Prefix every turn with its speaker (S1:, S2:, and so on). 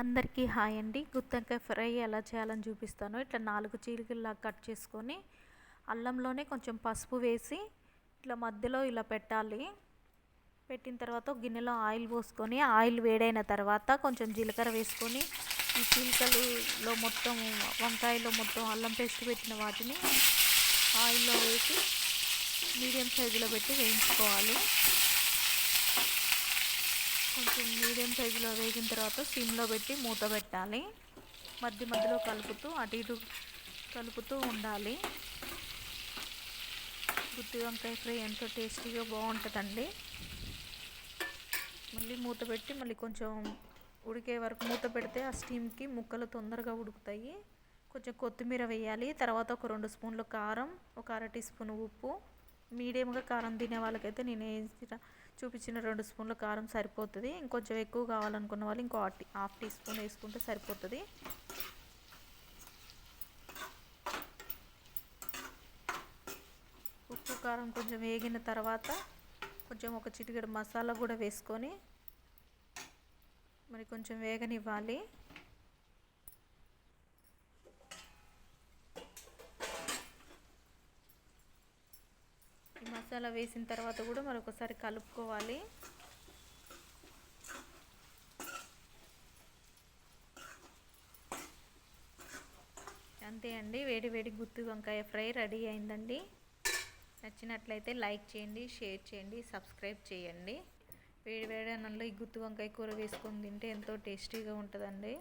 S1: అందరికీ హాయ్ అండి. గుత్తొంకాయ ఫ్రై ఎలా చేయాలని చూపిస్తాను. ఇట్లా 4 చీలికల్లా కట్ చేసుకొని అల్లంలోనే కొంచెం పసుపు వేసి ఇట్లా మధ్యలో ఇలా పెట్టాలి. పెట్టిన తర్వాత ఒక గిన్నెలో ఆయిల్ పోసుకొని ఆయిల్ వేడైన తర్వాత కొంచెం జీలకర్ర వేసుకొని ఈ చీలికలలో మొత్తం వంకాయలో మొత్తం అల్లం పేస్ట్ పెట్టిన వాటిని ఆయిల్లో వేసి మీడియం సైజులో పెట్టి వేయించుకోవాలి. కొంచెం మీడియం సైజులో వేగిన తర్వాత సిమ్లో పెట్టి మూత పెట్టాలి. మధ్య మధ్యలో కలుపుతూ అటు ఇటు కలుపుతూ ఉండాలి. గుత్తి వంకాయ ఫ్రై ఎంతో టేస్టీగా బాగుంటుందండి. మళ్ళీ మూత పెట్టి మళ్ళీ కొంచెం ఉడికే వరకు మూత పెడితే ఆ స్టీమ్కి ముక్కలు తొందరగా ఉడుకుతాయి. కొంచెం కొత్తిమీర వేయాలి. తర్వాత ఒక 2 స్పూన్లు కారం, ఒక అర టీ స్పూన్ ఉప్పు. మీడియంగా కారం తినే వాళ్ళకైతే నేను చూపించిన 2 స్పూన్ల కారం సరిపోతుంది. ఇంకొంచెం ఎక్కువ కావాలనుకున్న వాళ్ళు ఇంకో హాఫ్ టీ స్పూన్ వేసుకుంటే సరిపోతుంది. ఉప్పు కారం కొంచెం వేగిన తర్వాత కొంచెం ఒక చిటికెడు మసాలా కూడా వేసుకొని మరి కొంచెం వేగనివ్వాలి. ఈ మసాలా వేసిన తర్వాత కూడా మరొకసారి కలుపుకోవాలి. అంతే అండి, వేడి వేడి గుత్తి వంకాయ ఫ్రై రెడీ అయిందండి. నచ్చినట్లయితే లైక్ చేయండి, షేర్ చేయండి, సబ్స్క్రైబ్ చేయండి. వేడి వేడి అన్నంలో ఈ గుత్తి వంకాయ కూర వేసుకొని తింటే ఎంతో టేస్టీగా ఉంటుందండి.